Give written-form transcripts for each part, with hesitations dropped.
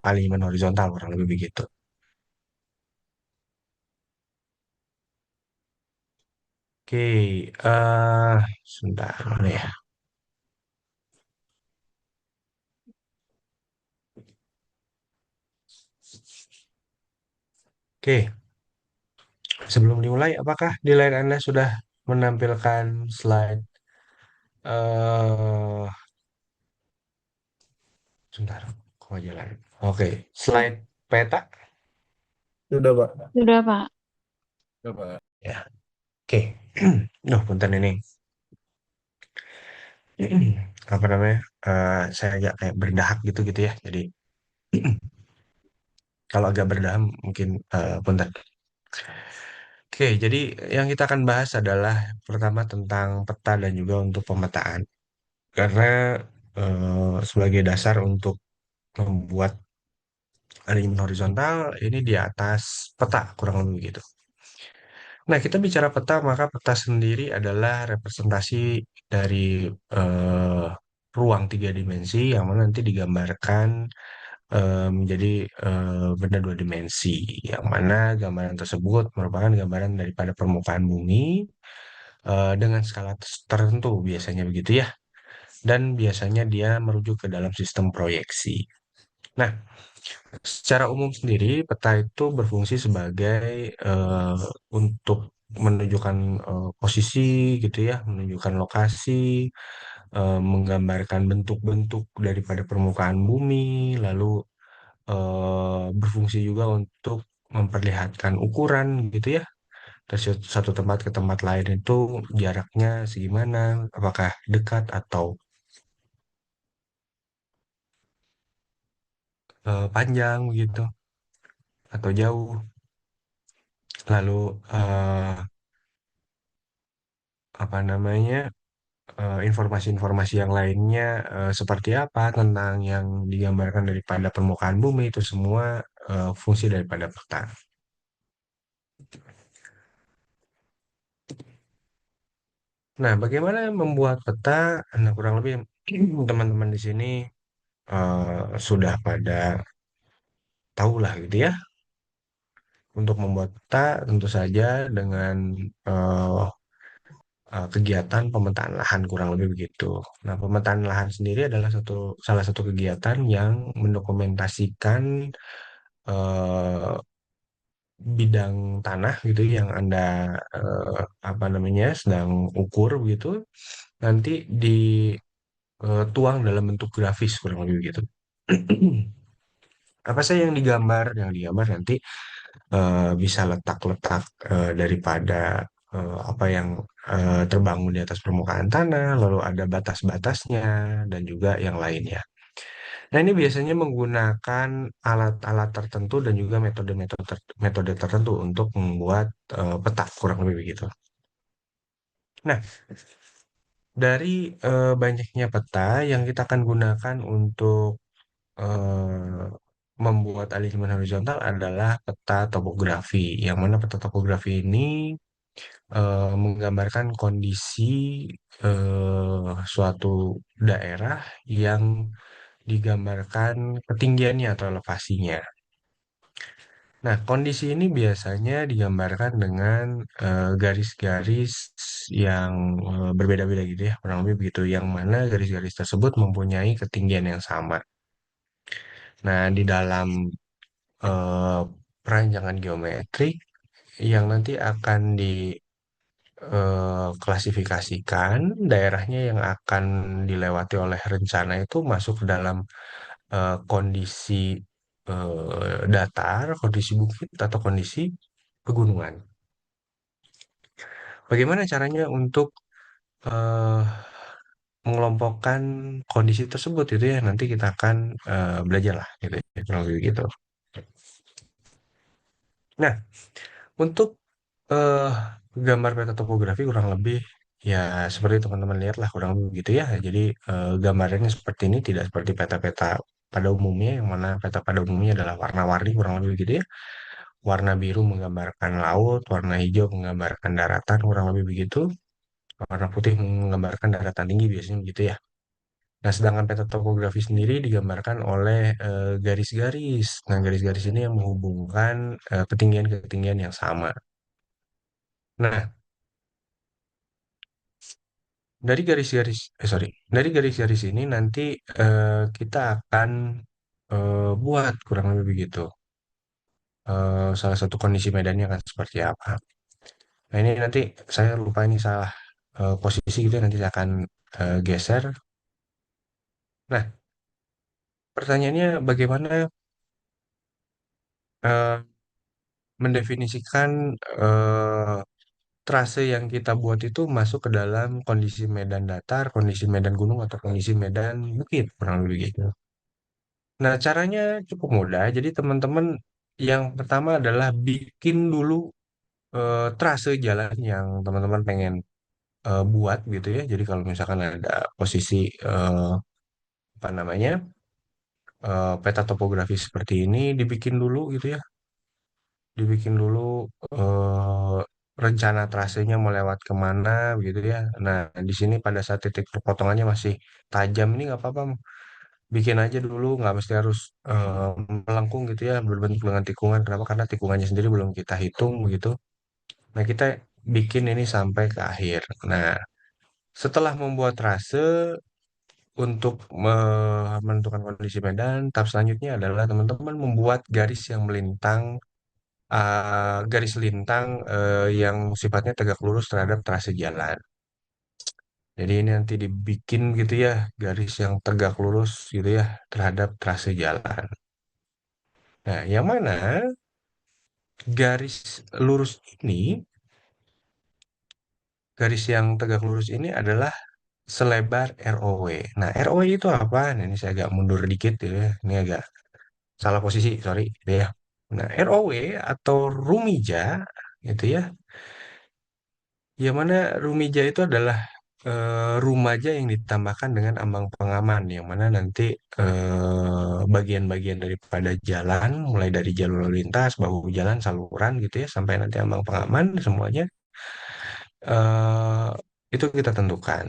alignment horizontal kurang lebih begitu. Oke, sebentar mana ya. Oke, sebelum dimulai, apakah di layar Anda sudah menampilkan slide eh sebentar, kok jalan. Oke, slide peta Sudah, Pak. Sudah, Pak. Sudah, Pak. ya. Oke. Duh, punten ini. Apa namanya? Saya agak kayak berdahak gitu gitu ya. Jadi kalau agak berdaham mungkin punten. Oke, jadi yang kita akan bahas adalah pertama tentang peta dan juga untuk pemetaan. Karena sebagai dasar untuk membuat alignment horizontal ini di atas peta kurang lebih gitu. Nah, kita bicara peta, maka peta sendiri adalah representasi dari eh, ruang tiga dimensi yang mana nanti digambarkan menjadi benda dua dimensi, yang mana gambaran tersebut merupakan gambaran daripada permukaan bumi dengan skala tertentu biasanya begitu ya, dan biasanya dia merujuk ke dalam sistem proyeksi. Nah, secara umum sendiri, peta itu berfungsi sebagai untuk menunjukkan posisi gitu ya, menunjukkan lokasi, menggambarkan bentuk-bentuk daripada permukaan bumi, lalu berfungsi juga untuk memperlihatkan ukuran gitu ya, dari satu tempat ke tempat lain itu jaraknya segimana, apakah dekat atau panjang begitu, atau jauh. Lalu apa namanya? Informasi-informasi yang lainnya seperti apa tentang yang digambarkan daripada permukaan bumi itu semua fungsi daripada peta. Nah, bagaimana membuat peta? Nah, kurang lebih teman-teman di sini sudah pada tahu lah gitu ya. Untuk membuat peta tentu saja dengan eh, kegiatan pemetaan lahan kurang lebih begitu. Nah, pemetaan lahan sendiri adalah salah satu kegiatan yang mendokumentasikan eh, bidang tanah gitu yang Anda apa namanya sedang ukur gitu nanti dituang dalam bentuk grafis kurang lebih begitu. Apa sih yang digambar? Yang digambar nanti bisa letak-letak daripada apa yang terbangun di atas permukaan tanah, lalu ada batas-batasnya dan juga yang lainnya. Nah, ini biasanya menggunakan alat-alat tertentu dan juga metode tertentu untuk membuat peta kurang lebih begitu. Nah, dari banyaknya peta yang kita akan gunakan untuk eh, membuat alignment horizontal adalah peta topografi. Yang mana peta topografi ini menggambarkan kondisi suatu daerah yang digambarkan ketinggiannya atau elevasinya. Nah, kondisi ini biasanya digambarkan dengan garis-garis yang berbeda-beda gitu ya, kurang lebih begitu, yang mana garis-garis tersebut mempunyai ketinggian yang sama. Nah, di dalam eh, perancangan geometrik yang nanti akan diklasifikasikan, daerahnya yang akan dilewati oleh rencana itu masuk ke dalam kondisi datar, kondisi bukit, atau kondisi pegunungan. Bagaimana caranya untuk eh, mengelompokkan kondisi tersebut itu ya nanti kita akan belajar lah gitu ya, kurang lebih gitu. Nah, untuk eh, gambar peta topografi kurang lebih ya seperti teman-teman lihat lah kurang lebih gitu ya. Jadi gambarannya seperti ini tidak seperti peta-peta pada umumnya yang mana peta pada umumnya adalah warna-warni kurang lebih gitu ya. Warna biru menggambarkan laut, warna hijau menggambarkan daratan kurang lebih begitu. Warna putih menggambarkan daratan tinggi biasanya begitu ya. Nah, sedangkan peta topografi sendiri digambarkan oleh garis-garis. Nah, garis-garis ini yang menghubungkan ketinggian-ketinggian yang sama. Nah, dari garis-garis ini nanti kita akan buat kurang lebih begitu. Salah satu kondisi medannya akan seperti apa. Nah, ini nanti saya lupa ini salah posisi gitu ya, nanti saya akan geser. Nah, pertanyaannya bagaimana eh, mendefinisikan eh, trase yang kita buat itu masuk ke dalam kondisi medan datar, kondisi medan gunung, atau kondisi medan bukit, kurang lebih gitu. Nah, caranya cukup mudah. Jadi, teman-teman yang pertama adalah bikin dulu trase jalan yang teman-teman pengen buat gitu ya. Jadi, kalau misalkan ada posisi apa namanya peta topografi seperti ini, dibikin dulu gitu ya. Dibikin dulu eh, rencana trasenya mau lewat kemana gitu ya. Nah, di sini pada saat titik perpotongannya masih tajam ini nggak apa-apa, bikin aja dulu, nggak mesti harus eh, melengkung gitu ya, berbentuk dengan tikungan. Kenapa? Karena tikungannya sendiri belum kita hitung begitu. Nah, kita bikin ini sampai ke akhir. Nah, setelah membuat trase untuk menentukan kondisi medan, tahap selanjutnya adalah teman-teman membuat garis yang melintang garis lintang yang sifatnya tegak lurus terhadap trase jalan. Jadi ini nanti dibikin gitu ya, garis yang tegak lurus gitu ya terhadap trase jalan. Nah, yang mana garis lurus ini, garis yang tegak lurus ini adalah selebar ROW. Nah, ROW itu apa? Nah, ini saya agak mundur dikit gitu ya. Ini agak salah posisi, sorry gitu ya. Nah, ROW atau Rumija gitu ya. Yang mana Rumija itu adalah rumaja yang ditambahkan dengan ambang pengaman, yang mana nanti bagian-bagian daripada jalan, mulai dari jalur lalu lintas, bahu jalan, saluran gitu ya, sampai nanti ambang pengaman, semuanya eh, itu kita tentukan.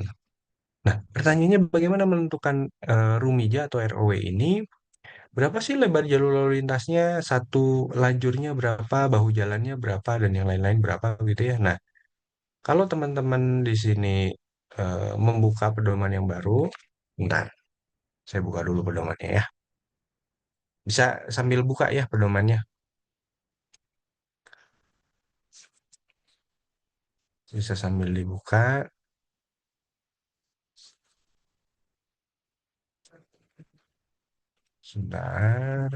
Nah, pertanyaannya bagaimana menentukan Rumija atau ROW ini? Berapa sih lebar jalur lalu lintasnya, satu lajurnya berapa, bahu jalannya berapa, dan yang lain-lain berapa gitu ya. Nah, kalau teman-teman di sini membuka pedoman yang baru, bentar, saya buka dulu pedomannya ya. Bisa sambil buka ya pedomannya. Bisa sambil dibuka. Sebentar,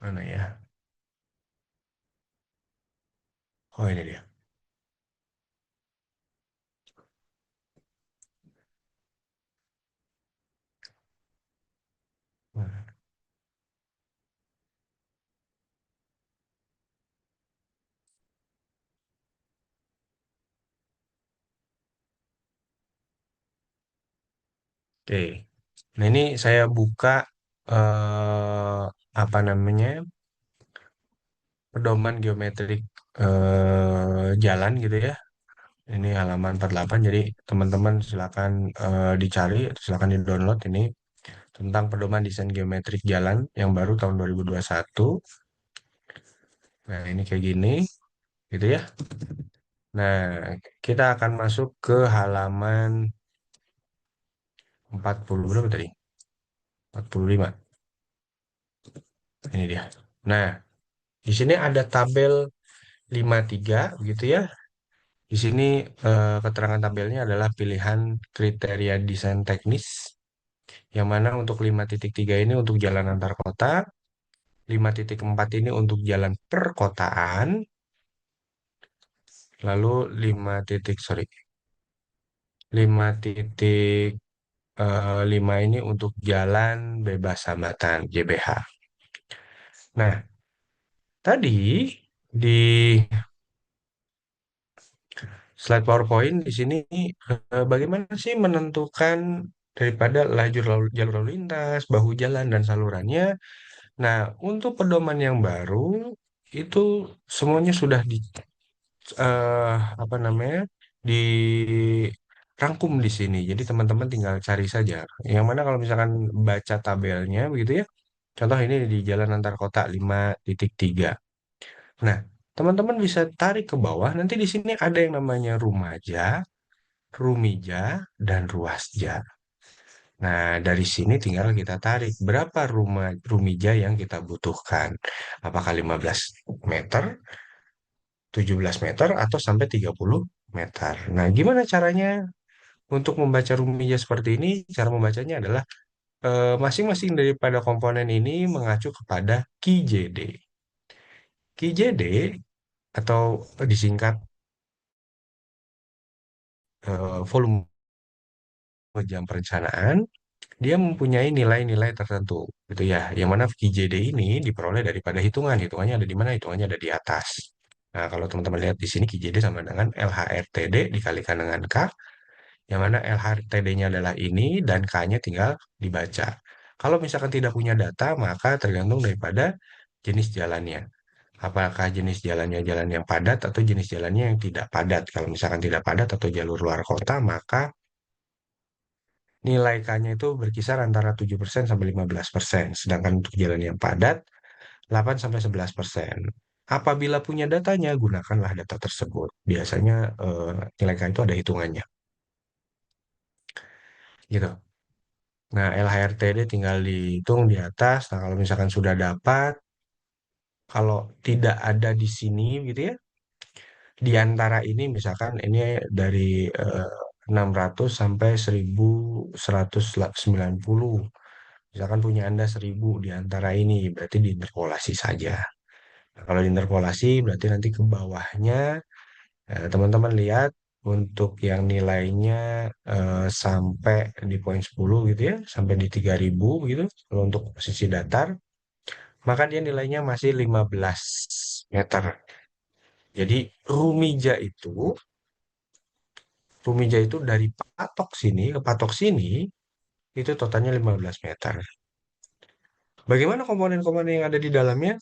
mana ya? Oh, ini dia. Nah, oke. Nah, ini saya buka apa namanya? Pedoman geometrik jalan gitu ya. Ini halaman 48. Jadi teman-teman silakan dicari, silakan di-download ini tentang pedoman desain geometrik jalan yang baru tahun 2021. Nah, ini kayak gini, gitu ya. Nah, kita akan masuk ke halaman 40 berapa tadi? 45. Ini dia. Nah, di sini ada tabel 53 begitu ya. Di sini keterangan tabelnya adalah pilihan kriteria desain teknis, yang mana untuk 5.3 ini untuk jalan antar kota, 5.4 ini untuk jalan perkotaan, lalu 5 ini untuk jalan bebas hambatan JBH. Nah, tadi di slide PowerPoint di sini bagaimana sih menentukan daripada jalur lalu lintas, bahu jalan dan salurannya. Nah, untuk pedoman yang baru itu semuanya sudah di apa namanya? dirangkum di sini. Jadi teman-teman tinggal cari saja. Yang mana kalau misalkan baca tabelnya begitu ya. Contoh ini di jalan antar kota 5.3. Nah, teman-teman bisa tarik ke bawah. Nanti di sini ada yang namanya Rumaja, Rumija, dan Ruasja. Nah, dari sini tinggal kita tarik berapa rumah Rumija yang kita butuhkan. Apakah 15 meter, 17 meter, atau sampai 30 meter. Nah, gimana caranya untuk membaca Rumija seperti ini? Cara membacanya adalah masing-masing daripada komponen ini mengacu kepada QJD. QJD atau disingkat volume jam perencanaan, dia mempunyai nilai-nilai tertentu, gitu ya. Yang mana VJD ini diperoleh daripada hitungan. Hitungannya ada di mana? Hitungannya ada di atas. Nah, kalau teman-teman lihat di sini QJD sama dengan LHRTD dikalikan dengan K, yang mana LHRTD-nya adalah ini dan K-nya tinggal dibaca. Kalau misalkan tidak punya data, maka tergantung daripada jenis jalannya. Apakah jenis jalannya jalan yang padat atau jenis jalannya yang tidak padat. Kalau misalkan tidak padat atau jalur luar kota, maka nilai K-nya itu berkisar antara 7% sampai 15%. Sedangkan untuk jalan yang padat, 8 sampai 11%. Apabila punya datanya, gunakanlah data tersebut. Biasanya nilai K itu ada hitungannya. Gitu. Nah, LHRTD tinggal dihitung di atas. Nah, kalau misalkan sudah dapat, kalau tidak ada di sini gitu ya, di antara ini misalkan ini dari 600 sampai 1190. Misalkan punya Anda 1000 di antara ini, berarti diinterpolasi saja. Nah, kalau diinterpolasi, berarti nanti ke bawahnya, teman-teman lihat untuk yang nilainya sampai di poin 10 gitu ya, sampai di 3000 gitu, kalau untuk posisi datar, maka dia nilainya masih 15 meter. Jadi Rumija itu dari patok sini ke patok sini, itu totalnya 15 meter. Bagaimana komponen-komponen yang ada di dalamnya?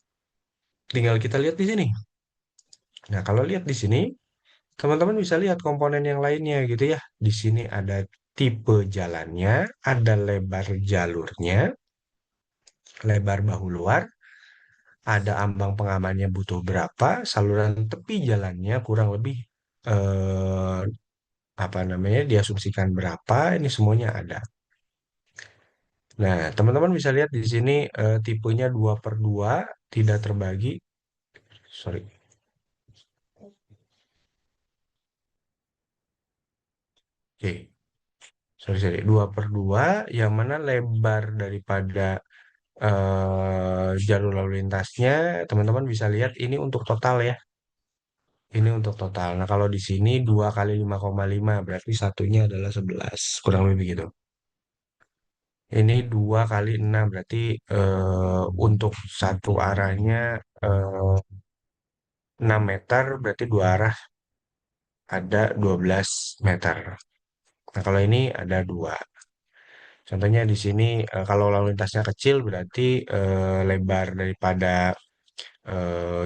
Tinggal kita lihat di sini. Nah, kalau lihat di sini, teman-teman bisa lihat komponen yang lainnya gitu ya. Di sini ada tipe jalannya, ada lebar jalurnya, lebar bahu luar, ada ambang pengamannya butuh berapa, saluran tepi jalannya kurang lebih eh, apa namanya diasumsikan berapa, ini semuanya ada. Nah, teman-teman bisa lihat di sini tipenya 2 per 2 tidak terbagi. Sorry. Oke, sorry, 2 per 2 yang mana lebar daripada jalur lalu lintasnya, teman-teman bisa lihat ini untuk total ya. Ini untuk total. Nah, kalau di sini 2 kali 5,5 berarti satunya adalah 11. Kurang lebih gitu. Ini 2 kali 6 berarti untuk satu arahnya 6 meter berarti dua arah ada 12 meter. Nah, kalau ini ada dua. Contohnya di sini kalau lalu lintasnya kecil berarti lebar daripada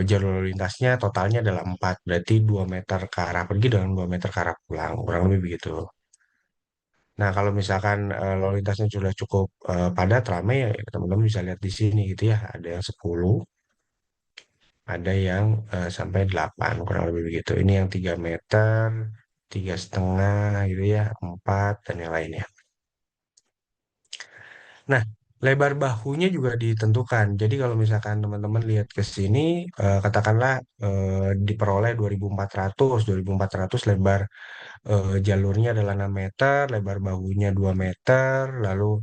jalur lalu lintasnya totalnya adalah 4, berarti 2 meter ke arah pergi dan 2 meter ke arah pulang, kurang lebih begitu. Nah, kalau misalkan lalu lintasnya sudah cukup padat, ramai, ya teman-teman bisa lihat di sini gitu ya, ada yang 10, ada yang sampai 8, kurang lebih begitu. Ini yang 3 meter, 3,5 gitu ya, 4, dan yang lainnya. Nah, lebar bahunya juga ditentukan. Jadi kalau misalkan teman-teman lihat ke sini, katakanlah diperoleh 2400, 2400 lebar jalurnya adalah 6 meter, lebar bahunya 2 meter, lalu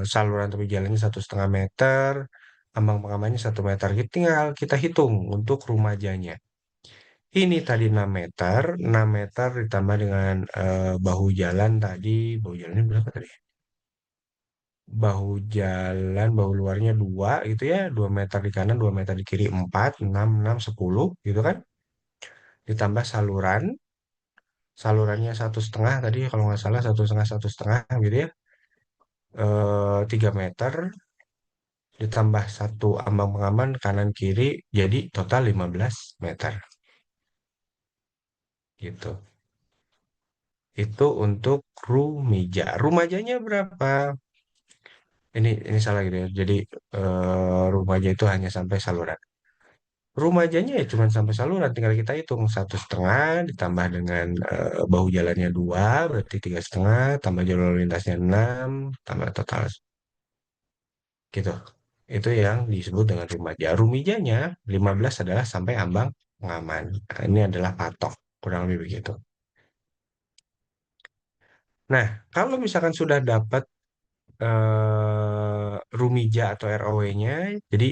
saluran tepi jalannya 1,5 meter, ambang pengamannya 1 meter. Tinggal kita hitung untuk rumajanya. Ini tadi 6 meter, 6 meter ditambah dengan bahu jalan tadi, bahu jalannya berapa tadi? Bahu jalan, bahu luarnya 2 gitu ya, 2 meter di kanan, 2 meter di kiri, 4, 6, 6, 10 gitu kan. Ditambah salurannya 1,5 tadi kalau nggak salah 1,5, 1,5 gitu ya. 3 meter, ditambah satu ambang pengaman kanan kiri, jadi total 15 meter. gitu. Itu untuk Rumija. Rumajanya berapa? Ini salah gitu ya. Jadi Rumaja itu hanya sampai saluran. Rumajanya ya cuma sampai saluran, tinggal kita hitung 1,5 ditambah dengan bahu jalannya 2, berarti 3,5, tambah jalur lintasnya 6, tambah total gitu. Itu yang disebut dengan rumaja. Rumijanya 15 adalah sampai ambang pengaman. Nah, ini adalah patok, kurang lebih begitu. Nah, kalau misalkan sudah dapat Rumija atau ROW-nya, jadi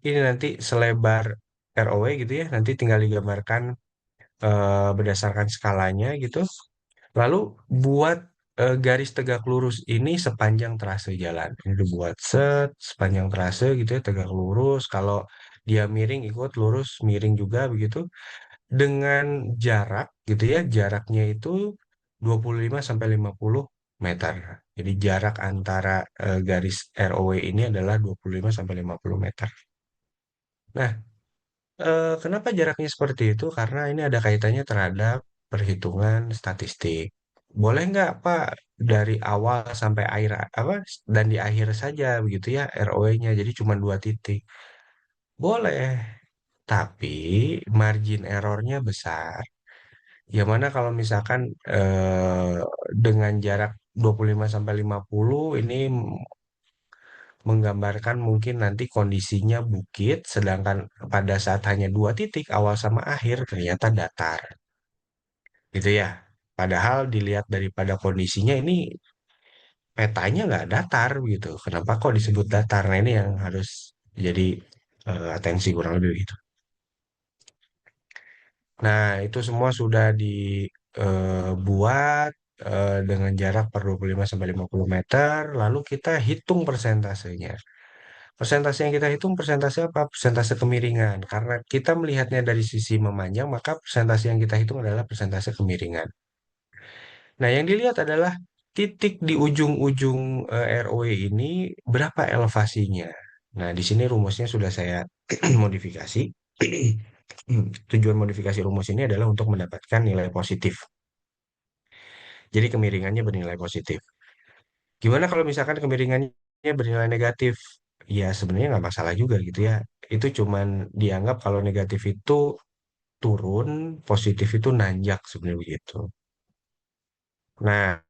ini nanti selebar ROW gitu ya, nanti tinggal digambarkan berdasarkan skalanya gitu. Lalu buat garis tegak lurus ini sepanjang trase jalan. Ini dibuat set sepanjang trase gitu ya, tegak lurus. Kalau dia miring ikut lurus, miring juga begitu. Dengan jarak gitu ya, jaraknya itu 25 sampai 50 meter. Jadi jarak antara garis ROW ini adalah 25 sampai 50 meter. Nah, kenapa jaraknya seperti itu? Karena ini ada kaitannya terhadap perhitungan statistik. Boleh nggak Pak dari awal sampai akhir apa dan di akhir saja begitu ya ROE-nya jadi cuma 2 titik. Boleh, tapi margin errornya besar. Yang mana kalau misalkan dengan jarak 25 sampai 50 ini menggambarkan mungkin nanti kondisinya bukit, sedangkan pada saat hanya 2 titik awal sama akhir ternyata datar, gitu ya. Padahal dilihat daripada kondisinya ini petanya nggak datar gitu. Kenapa kok disebut datar? Nah ini yang harus jadi atensi kurang lebih gitu. Nah itu semua sudah dibuat dengan jarak per 25 sampai 50 meter, lalu kita hitung persentasenya. Persentase yang kita hitung persentase apa? Persentase kemiringan. Karena kita melihatnya dari sisi memanjang, maka persentase yang kita hitung adalah persentase kemiringan. Nah, yang dilihat adalah titik di ujung-ujung ROW ini berapa elevasinya. Nah, di sini rumusnya sudah saya modifikasi. Tujuan modifikasi rumus ini adalah untuk mendapatkan nilai positif. Jadi kemiringannya bernilai positif. Gimana kalau misalkan kemiringannya bernilai negatif? Ya sebenarnya nggak masalah juga gitu ya. Itu cuman dianggap kalau negatif itu turun, positif itu nanjak sebenarnya begitu. Nah,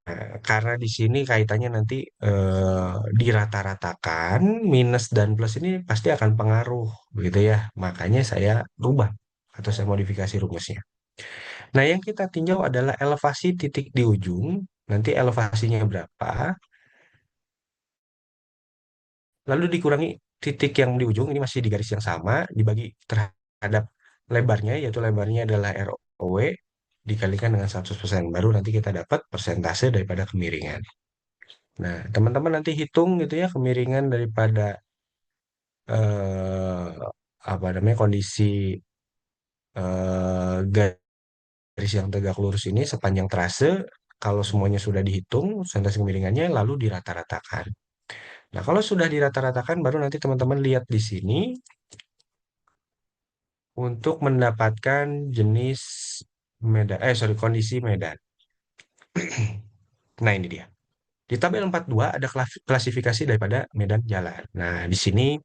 karena di sini kaitannya nanti dirata-ratakan, minus dan plus ini pasti akan pengaruh begitu ya. Makanya saya rubah atau saya modifikasi rumusnya. Nah, yang kita tinjau adalah elevasi titik di ujung. Nanti elevasinya berapa, lalu dikurangi titik yang di ujung, ini masih di garis yang sama, dibagi terhadap lebarnya, yaitu lebarnya adalah ROW, dikalikan dengan 100%. Baru nanti kita dapat persentase daripada kemiringan. Nah, teman-teman nanti hitung gitu ya kemiringan daripada eh, apa namanya kondisi garis yang tegak lurus ini sepanjang trase. Kalau semuanya sudah dihitung, persentase kemiringannya lalu dirata-ratakan. Nah, kalau sudah dirata-ratakan, baru nanti teman-teman lihat di sini untuk mendapatkan jenis medan, sorry, kondisi medan. Nah, ini dia. Di tabel 42 ada klasifikasi daripada medan jalan. Nah, di sini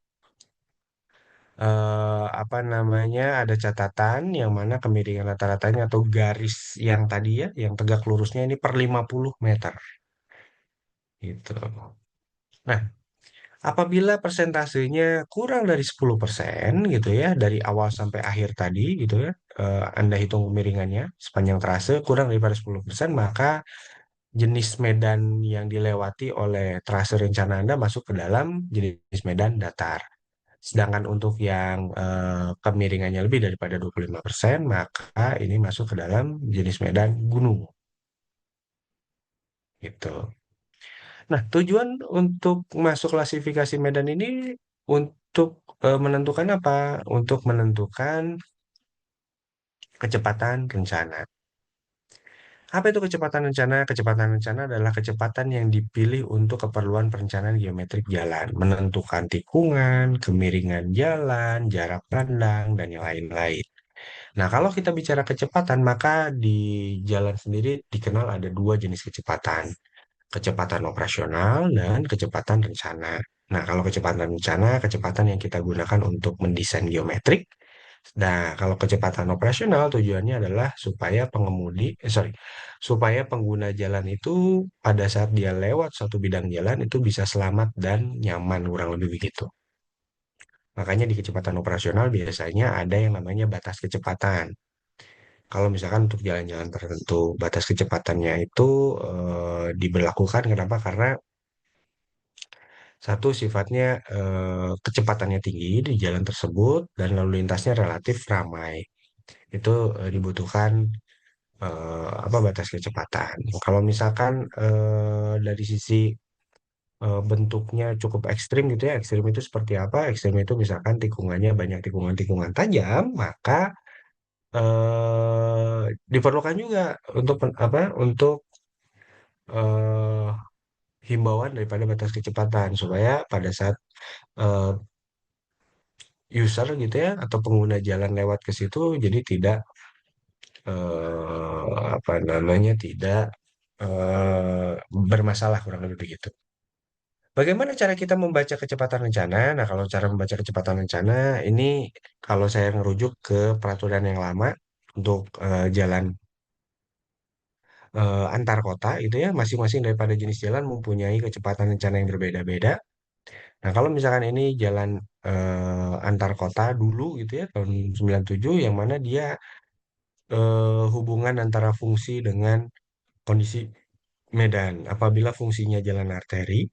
apa namanya ada catatan yang mana kemiringan rata-ratanya atau garis yang tadi ya, yang tegak lurusnya ini per 50 meter gitu. Nah, apabila persentasenya kurang dari 10% gitu ya, dari awal sampai akhir tadi gitu ya, Anda hitung kemiringannya sepanjang trase kurang daripada 10%, maka jenis medan yang dilewati oleh trase rencana Anda masuk ke dalam jenis medan datar. Sedangkan untuk yang kemiringannya lebih daripada 25%, maka ini masuk ke dalam jenis medan gunung. Gitu. Nah, tujuan untuk masuk klasifikasi medan ini untuk menentukan apa? Untuk menentukan kecepatan rencana. Apa itu kecepatan rencana? Kecepatan rencana adalah kecepatan yang dipilih untuk keperluan perencanaan geometrik jalan, menentukan tikungan, kemiringan jalan, jarak pandang, dan yang lain-lain. Nah, kalau kita bicara kecepatan, maka di jalan sendiri dikenal ada dua jenis kecepatan. Kecepatan operasional dan kecepatan rencana. Nah, kalau kecepatan rencana, kecepatan yang kita gunakan untuk mendesain geometrik. Nah, kalau kecepatan operasional tujuannya adalah supaya supaya pengguna jalan itu pada saat dia lewat suatu bidang jalan itu bisa selamat dan nyaman, kurang lebih begitu. Makanya di kecepatan operasional biasanya ada yang namanya batas kecepatan. Kalau misalkan untuk jalan-jalan tertentu, batas kecepatannya itu diberlakukan kenapa? Karena satu sifatnya kecepatannya tinggi di jalan tersebut dan lalu lintasnya relatif ramai. Itu dibutuhkan apa batas kecepatan. Kalau misalkan dari sisi bentuknya cukup ekstrim gitu ya, ekstrim itu seperti apa? Ekstrim itu misalkan tikungannya banyak tikungan-tikungan tajam, maka diperlukan juga untuk eh, himbauan daripada batas kecepatan supaya pada saat eh, user gitu ya atau pengguna jalan lewat ke situ jadi tidak apa namanya tidak eh, bermasalah kurang lebih begitu. Bagaimana cara kita membaca kecepatan rencana? Nah, kalau cara membaca kecepatan rencana ini kalau saya merujuk ke peraturan yang lama untuk jalan antar kota itu ya masing-masing daripada jenis jalan mempunyai kecepatan rencana yang berbeda-beda. Nah, kalau misalkan ini jalan antar kota dulu gitu ya tahun 97 yang mana dia hubungan antara fungsi dengan kondisi medan. Apabila fungsinya jalan arteri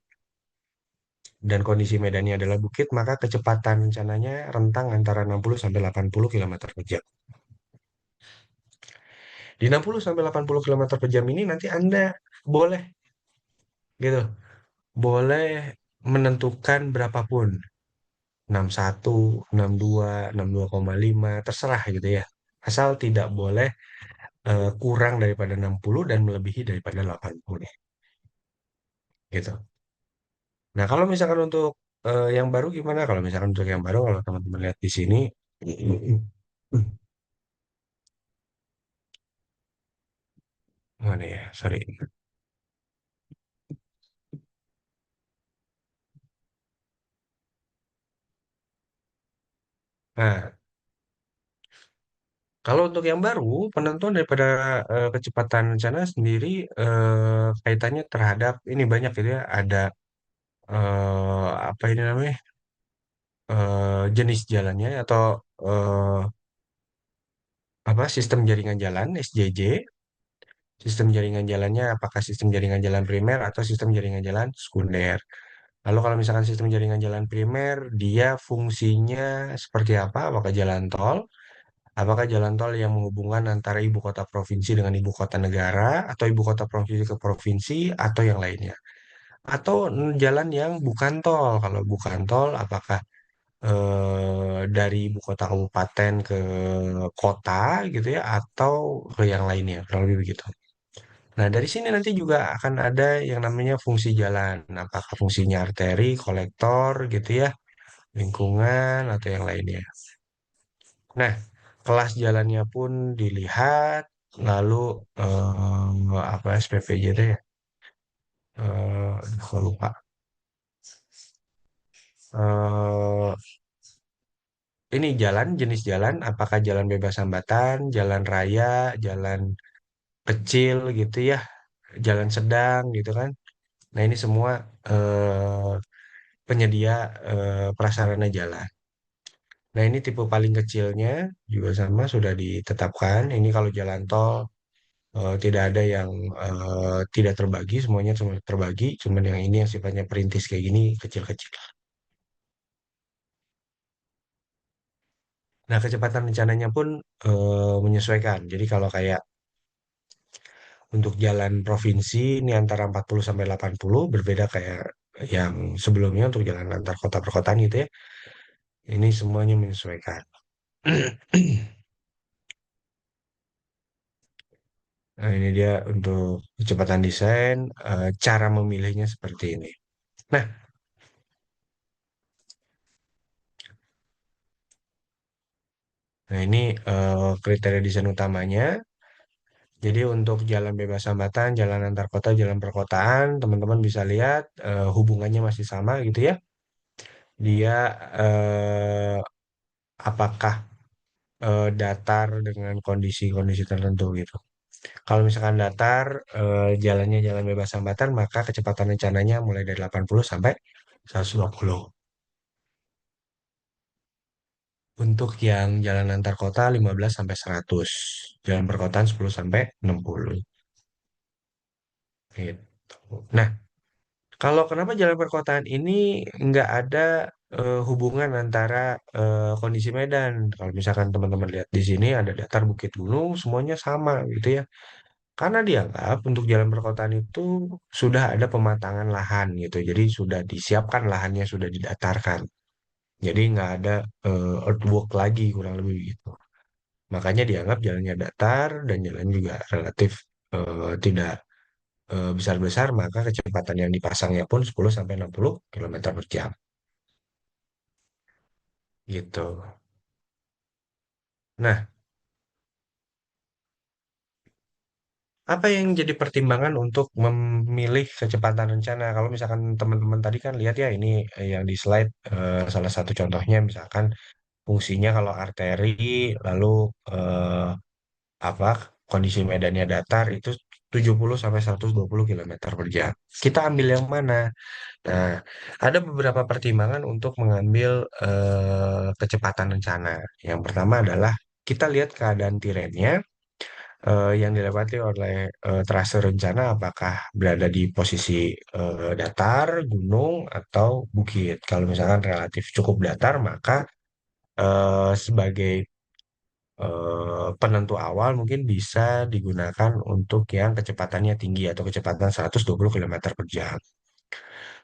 dan kondisi medannya adalah bukit, maka kecepatan rencananya rentang antara 60 sampai 80 km per jam. Di 60 sampai 80 km per jam ini nanti Anda boleh gitu, boleh menentukan berapapun. 61, 62, 62,5, terserah gitu ya. Asal tidak boleh kurang daripada 60 dan melebihi daripada 80 gitu. Nah, kalau misalkan untuk yang baru gimana? Kalau misalkan untuk yang baru, kalau teman-teman lihat di sini, mana ya? Sorry. Nah, kalau untuk yang baru, penentuan daripada kecepatan rencana sendiri kaitannya terhadap ini banyak gitu ya. Ada apa ini namanya? Jenis jalannya atau eh, apa sistem jaringan jalan SJJ. Sistem jaringan jalannya apakah sistem jaringan jalan primer atau sistem jaringan jalan sekunder. Lalu kalau misalkan sistem jaringan jalan primer, dia fungsinya seperti apa? Apakah jalan tol? Apakah jalan tol yang menghubungkan antara ibu kota provinsi dengan ibu kota negara, atau ibu kota provinsi ke provinsi, atau yang lainnya? Atau jalan yang bukan tol? Kalau bukan tol, apakah dari ibu kota kabupaten ke kota gitu ya, atau ke yang lainnya? Kurang lebih begitu. Nah, dari sini nanti juga akan ada yang namanya fungsi jalan. Apakah fungsinya arteri, kolektor gitu ya, lingkungan, atau yang lainnya. Nah, kelas jalannya pun dilihat, lalu apa SPPJT ya? Aku lupa. Eh, ini jalan, jenis jalan, apakah jalan bebas hambatan, jalan raya, jalan kecil gitu ya, jalan sedang gitu kan. Nah, ini semua eh, penyedia prasarana jalan. Nah, ini tipe paling kecilnya juga sama sudah ditetapkan. Ini kalau jalan tol tidak ada yang tidak terbagi, semuanya semua terbagi. Cuman yang ini yang sifatnya perintis kayak gini kecil-kecil. Nah, kecepatan rencananya pun menyesuaikan. Jadi kalau kayak untuk jalan provinsi ini antara 40 sampai 80 berbeda kayak yang sebelumnya untuk jalan antar kota perkotaan gitu ya. Ini semuanya menyesuaikan. Nah, ini dia untuk kecepatan desain, cara memilihnya seperti ini. Nah, Nah, ini kriteria desain utamanya. Jadi untuk jalan bebas hambatan, jalan antar kota, jalan perkotaan, teman-teman bisa lihat hubungannya masih sama gitu ya. Dia apakah datar dengan kondisi-kondisi tertentu gitu. Kalau misalkan datar, jalannya jalan bebas hambatan, maka kecepatan rencananya mulai dari 80 sampai 120. Untuk yang jalan antar kota 15 sampai 100. Jalan perkotaan 10 sampai 60. Gitu. Nah, kalau kenapa jalan perkotaan ini nggak ada hubungan antara kondisi medan. Kalau misalkan teman-teman lihat di sini ada datar bukit gunung, semuanya sama gitu ya. Karena dianggap untuk jalan perkotaan itu sudah ada pematangan lahan gitu. Jadi sudah disiapkan lahannya, sudah didatarkan. Jadi nggak ada earthwork lagi kurang lebih gitu. Makanya dianggap jalannya datar dan jalan juga relatif tidak besar-besar, maka kecepatan yang dipasangnya pun 10 sampai 60 kilometer per jam gitu. Nah, apa yang jadi pertimbangan untuk memilih kecepatan rencana? Kalau misalkan teman-teman tadi kan lihat ya ini yang di slide salah satu contohnya misalkan fungsinya kalau arteri lalu eh, apa kondisi medannya datar itu 70 sampai 120 kilometer per jam. Kita ambil yang mana? Nah, ada beberapa pertimbangan untuk mengambil kecepatan rencana. Yang pertama adalah kita lihat keadaan tirennya yang dilewati oleh trase rencana apakah berada di posisi datar, gunung, atau bukit. Kalau misalkan relatif cukup datar, maka sebagai penentu awal mungkin bisa digunakan untuk yang kecepatannya tinggi atau kecepatan 120 kilometer per jam.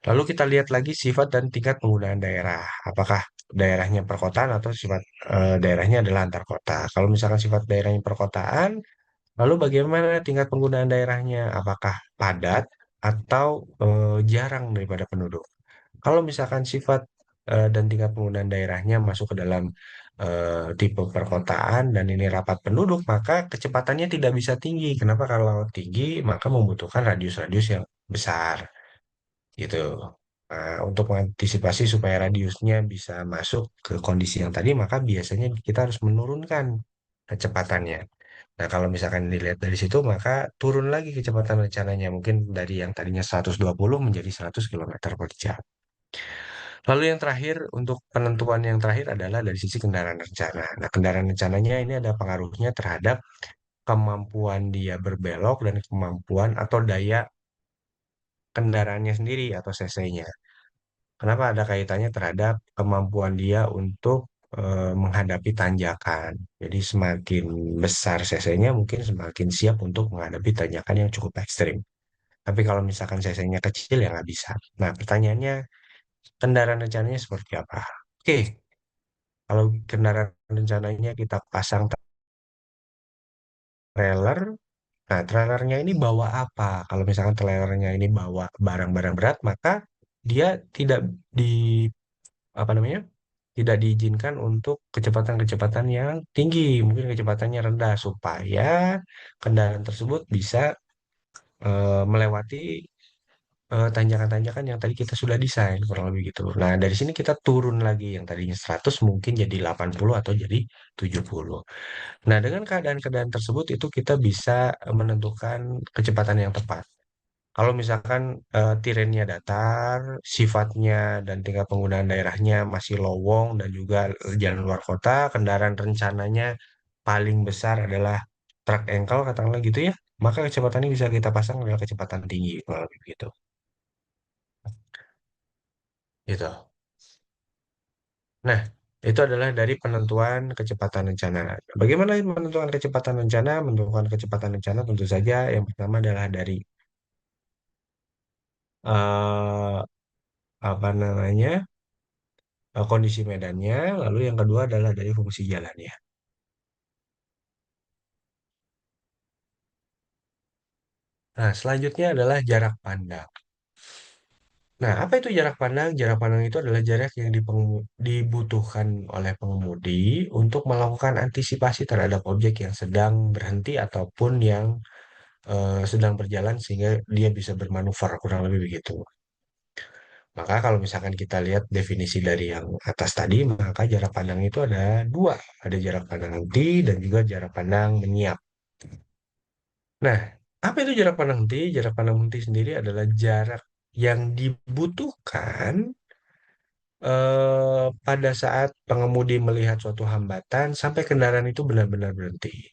Lalu kita lihat lagi sifat dan tingkat penggunaan daerah. Apakah daerahnya perkotaan atau sifat daerahnya adalah antar kota. Kalau misalkan sifat daerahnya perkotaan, lalu bagaimana tingkat penggunaan daerahnya? Apakah padat atau jarang daripada penduduk? Kalau misalkan sifat dan tingkat penggunaan daerahnya masuk ke dalam tipe perkotaan dan ini rapat penduduk, maka kecepatannya tidak bisa tinggi. Kenapa? Kalau tinggi, maka membutuhkan radius-radius yang besar gitu. Nah, untuk mengantisipasi supaya radiusnya bisa masuk ke kondisi yang tadi, maka biasanya kita harus menurunkan kecepatannya. Nah, kalau misalkan dilihat dari situ, maka turun lagi kecepatan rencananya. Mungkin dari yang tadinya 120 menjadi 100 kilometer per jam. Lalu yang terakhir, untuk penentuan yang terakhir adalah dari sisi kendaraan rencana. Nah, kendaraan rencananya ini ada pengaruhnya terhadap kemampuan dia berbelok dan kemampuan atau daya kendaraannya sendiri atau cc-nya. Kenapa ada kaitannya terhadap kemampuan dia untuk menghadapi tanjakan. Jadi semakin besar cc-nya mungkin semakin siap untuk menghadapi tanjakan yang cukup ekstrim. Tapi kalau misalkan cc-nya kecil ya nggak bisa. Nah pertanyaannya kendaraan rencananya seperti apa? Oke, kalau kendaraan rencananya kita pasang trailer, nah trailernya ini bawa apa? Kalau misalkan trailernya ini bawa barang-barang berat, maka dia tidak di apa namanya? Tidak diizinkan untuk kecepatan-kecepatan yang tinggi, mungkin kecepatannya rendah supaya kendaraan tersebut bisa melewati tanjakan-tanjakan yang tadi kita sudah desain kurang lebih gitu. Nah, dari sini kita turun lagi yang tadinya 100 mungkin jadi 80 atau jadi 70. Nah, dengan keadaan-keadaan tersebut itu kita bisa menentukan kecepatan yang tepat. Kalau misalkan tirennya datar, sifatnya dan tingkat penggunaan daerahnya masih lowong dan juga jalan luar kota, kendaraan rencananya paling besar adalah truk engkel katakanlah gitu ya, maka kecepatannya bisa kita pasang adalah kecepatan tinggi kurang lebih gitu. Gitu. Nah, itu adalah dari penentuan kecepatan rencana. Bagaimana menentukan kecepatan rencana? Menentukan kecepatan rencana tentu saja yang pertama adalah dari eh, apa namanya kondisi medannya, lalu yang kedua adalah dari fungsi jalannya. Nah, selanjutnya adalah jarak pandang. Nah, apa itu jarak pandang? Jarak pandang itu adalah jarak yang dibutuhkan oleh pengemudi untuk melakukan antisipasi terhadap objek yang sedang berhenti ataupun yang sedang berjalan sehingga dia bisa bermanuver, kurang lebih begitu. Maka kalau misalkan kita lihat definisi dari yang atas tadi, maka jarak pandang itu ada dua. Ada jarak pandang henti dan juga jarak pandang menyiap. Nah, apa itu jarak pandang henti? Jarak pandang henti sendiri adalah jarak yang dibutuhkan pada saat pengemudi melihat suatu hambatan sampai kendaraan itu benar-benar berhenti.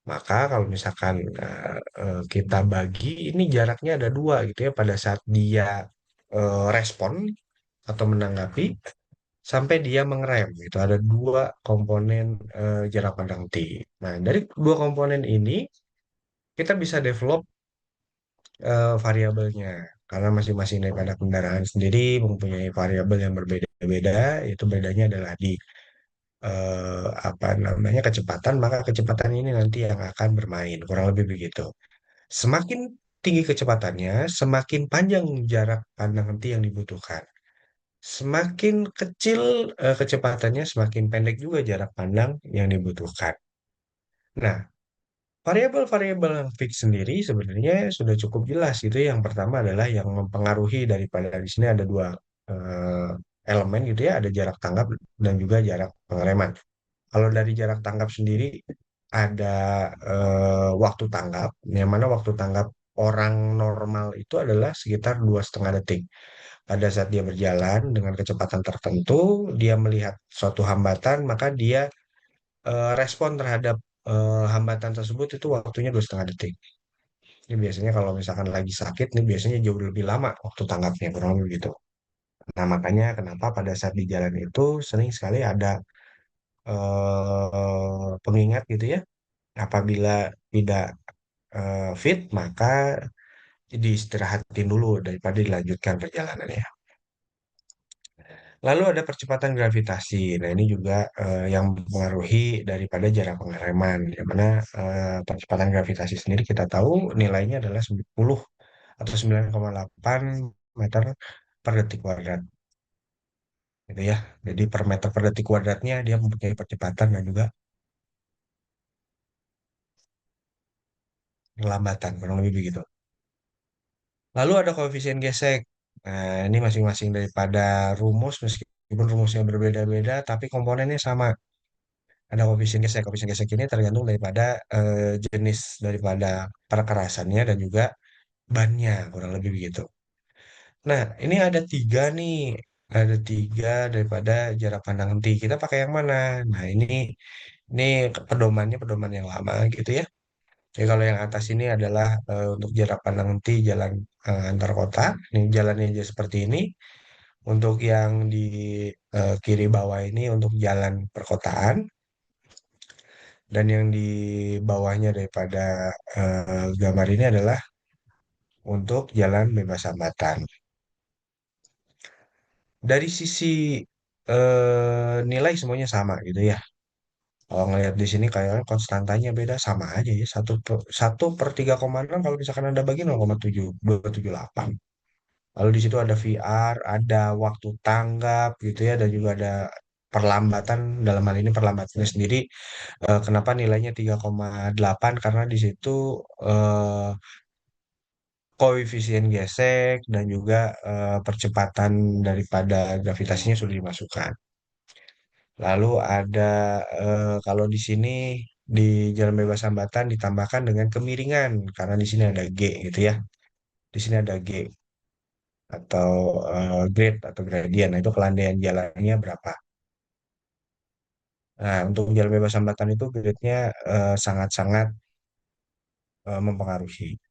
Maka kalau misalkan kita bagi, ini jaraknya ada dua gitu ya. Pada saat dia respon atau menanggapi sampai dia mengerem itu ada dua komponen jarak pandang T. Nah, dari dua komponen ini kita bisa develop variabelnya karena masing-masing daripada kendaraan sendiri mempunyai variabel yang berbeda-beda. Itu bedanya adalah di apa namanya kecepatan, maka kecepatan ini nanti yang akan bermain kurang lebih begitu. Semakin tinggi kecepatannya, semakin panjang jarak pandang henti yang dibutuhkan. Semakin kecil kecepatannya, semakin pendek juga jarak pandang yang dibutuhkan. Nah, variabel-variabel yang fix sendiri sebenarnya sudah cukup jelas gitu. Yang pertama adalah yang mempengaruhi daripada di sini ada dua eh, elemen gitu ya, ada jarak tanggap dan juga jarak pengereman. Kalau dari jarak tanggap sendiri ada waktu tanggap, yang mana waktu tanggap orang normal itu adalah sekitar 2,5 detik. Pada saat dia berjalan dengan kecepatan tertentu, dia melihat suatu hambatan, maka dia respon terhadap hambatan tersebut itu waktunya 2,5 detik. Ini biasanya kalau misalkan lagi sakit, nih biasanya jauh lebih lama waktu tanggapnya, kurang lebih gitu. Nah, makanya kenapa pada saat di jalan itu sering sekali ada pengingat gitu ya, apabila tidak fit, maka diistirahatin dulu daripada dilanjutkan perjalanannya. Lalu ada percepatan gravitasi. Nah, ini juga yang mempengaruhi daripada jarak pengereman. Yang mana percepatan gravitasi sendiri kita tahu nilainya adalah 10 atau 9,8 meter per detik kuadrat. Gitu ya. Jadi per meter per detik kuadratnya dia mempunyai percepatan dan juga kelambatan. Kurang lebih begitu. Lalu ada koefisien gesek. Nah, ini masing-masing daripada rumus, meskipun rumusnya berbeda-beda, tapi komponennya sama. Ada koefisien gesek. Koefisien gesek ini tergantung daripada jenis daripada perkerasannya dan juga bannya, kurang lebih begitu. Nah, ini ada tiga nih. Ada tiga daripada jarak pandang henti. Kita pakai yang mana? Nah, ini pedomannya pedoman yang lama gitu ya. Jadi kalau yang atas ini adalah untuk jarak pandang henti jalan antar kota. Ini jalannya aja seperti ini. Untuk yang di kiri bawah ini untuk jalan perkotaan. Dan yang di bawahnya daripada gambar ini adalah untuk jalan bebas hambatan. Dari sisi nilai semuanya sama gitu ya. Kalau ngelihat di sini kayaknya konstantanya beda sama aja ya. Satu per 3,6 kalau misalkan Anda bagi 0,7278. Lalu di situ ada VR, ada waktu tanggap gitu ya, dan juga ada perlambatan. Dalam hal ini perlambatannya sendiri kenapa nilainya 3,8 karena di situ eh, koefisien gesek dan juga percepatan daripada gravitasinya sudah dimasukkan. Lalu ada kalau di sini di jalan bebas hambatan ditambahkan dengan kemiringan karena di sini ada G gitu ya. Di sini ada G atau grade atau gradient. Nah, itu kelandaian jalannya berapa. Nah, untuk jalan bebas hambatan itu grade-nya sangat-sangat mempengaruhi.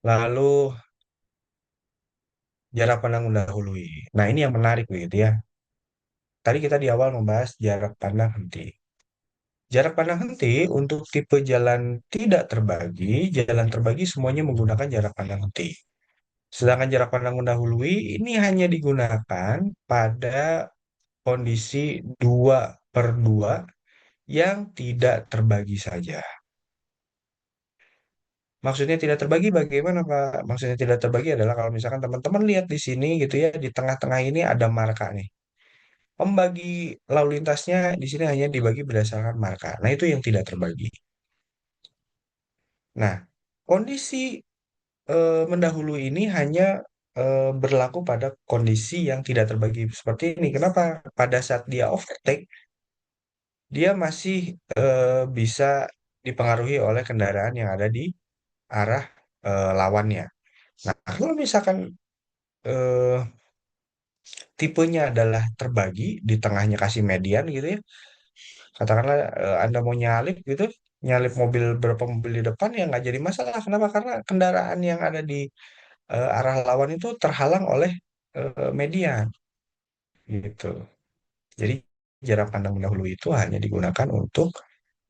Lalu jarak pandang mendahului. Nah, ini yang menarik begitu ya. Tadi kita di awal membahas jarak pandang henti. Jarak pandang henti untuk tipe jalan tidak terbagi, jalan terbagi semuanya menggunakan jarak pandang henti. Sedangkan jarak pandang mendahului ini hanya digunakan pada kondisi 2/2 yang tidak terbagi saja. Maksudnya tidak terbagi bagaimana, Pak? Maksudnya tidak terbagi adalah kalau misalkan teman-teman lihat di sini gitu ya, di tengah-tengah ini ada marka nih. Pembagi lalu lintasnya di sini hanya dibagi berdasarkan marka. Nah, itu yang tidak terbagi. Nah, kondisi mendahului ini hanya berlaku pada kondisi yang tidak terbagi seperti ini. Kenapa? Pada saat dia overtake, dia masih bisa dipengaruhi oleh kendaraan yang ada di arah lawannya. Nah, kalau misalkan eh, tipenya adalah terbagi, di tengahnya kasih median gitu ya, katakanlah Anda mau nyalip gitu, nyalip mobil berapa mobil di depan ya nggak jadi masalah. Kenapa? Karena kendaraan yang ada di arah lawan itu terhalang oleh median gitu. Jadi jarak pandang mendahului itu hanya digunakan untuk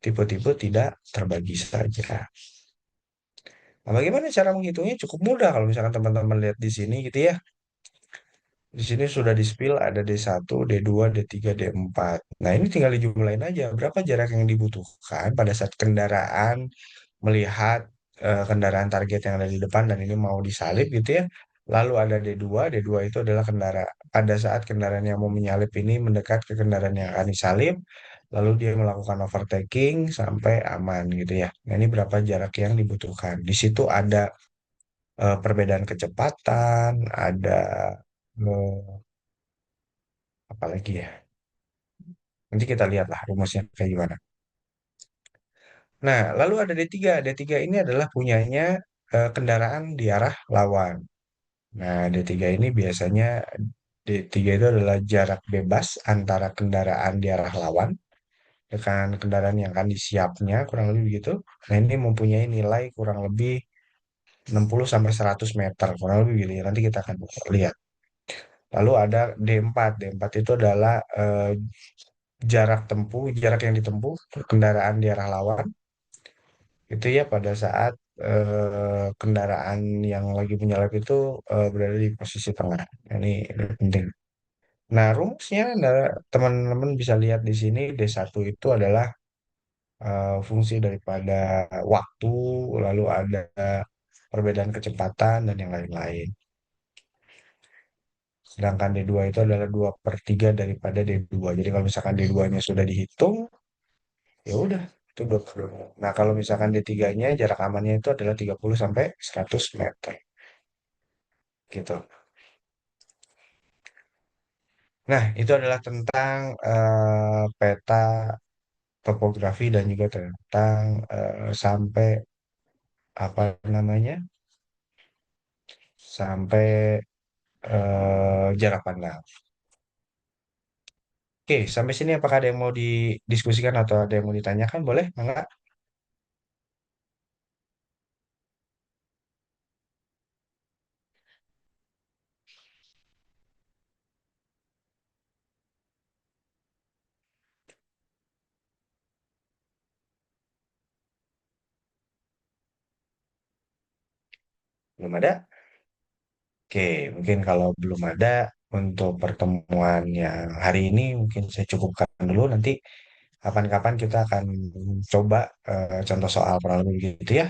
tipe-tipe tidak terbagi saja. Nah, bagaimana cara menghitungnya? Cukup mudah kalau misalkan teman-teman lihat di sini gitu ya. Di sini sudah di-spill ada D1, D2, D3, D4. Nah, ini tinggal dijumlahin aja berapa jarak yang dibutuhkan pada saat kendaraan melihat kendaraan target yang ada di depan dan ini mau disalip gitu ya. Lalu ada D2, D2 itu adalah kendaraan pada saat kendaraan yang mau menyalip ini mendekat ke kendaraan yang akan disalip, lalu dia melakukan overtaking sampai aman gitu ya. Nah, ini berapa jarak yang dibutuhkan. Di situ ada perbedaan kecepatan, ada eh, apa lagi ya? Nanti kita lihatlah rumusnya kayak gimana. Nah, lalu ada D3. D3 ini adalah punyanya kendaraan di arah lawan. Nah, D3 ini biasanya D3 itu adalah jarak bebas antara kendaraan di arah lawan dengan kendaraan yang akan disiapnya, kurang lebih begitu. Nah, ini mempunyai nilai kurang lebih 60 sampai 100 meter, kurang lebih gitu ya. Nanti kita akan lihat. Lalu ada D4. D4 itu adalah jarak yang ditempuh kendaraan di arah lawan itu ya pada saat kendaraan yang lagi menyalip itu berada di posisi tengah. Nah, ini penting. Nah, rumusnya teman-teman bisa lihat di sini D1 itu adalah fungsi daripada waktu, lalu ada perbedaan kecepatan dan yang lain-lain. Sedangkan D2 itu adalah 2/3 daripada D2. Jadi kalau misalkan D2-nya sudah dihitung, ya udah itu 20. Nah, kalau misalkan D3-nya jarak amannya itu adalah 30 sampai 100 meter gitu. Nah, itu adalah tentang peta topografi dan juga tentang sampai apa namanya? Sampai jarak pandang. Oke, sampai sini apakah ada yang mau didiskusikan atau ada yang mau ditanyakan? Boleh? Enggak? Belum ada? Oke, mungkin kalau belum ada untuk pertemuan yang hari ini mungkin saya cukupkan dulu. Nanti kapan-kapan kita akan coba contoh soal kurang lebih gitu ya.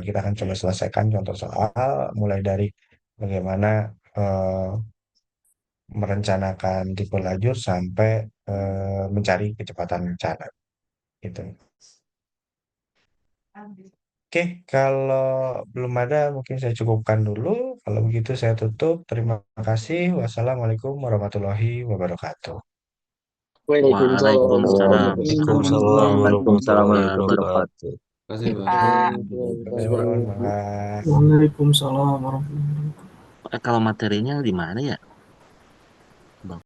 Kita akan coba selesaikan contoh soal mulai dari bagaimana eh, merencanakan tipe lajur sampai mencari kecepatan rencana gitu. Oke, kalau belum ada mungkin saya cukupkan dulu. Kalau begitu saya tutup. Terima kasih. Wassalamualaikum warahmatullahi wabarakatuh. Waalaikumsalam Waalaikumsalam warahmatullahi warahmatullahi Waalaikumsalam wabarakatuh. warahmatullahi warahmatullahi wabarakatuh. wabarakatuh. Terima kasih, Pak. Terima kasih, Bang. Terima kasih. Waalaikumsalam warahmatullahi wabarakatuh. Kalau materinya di mana ya?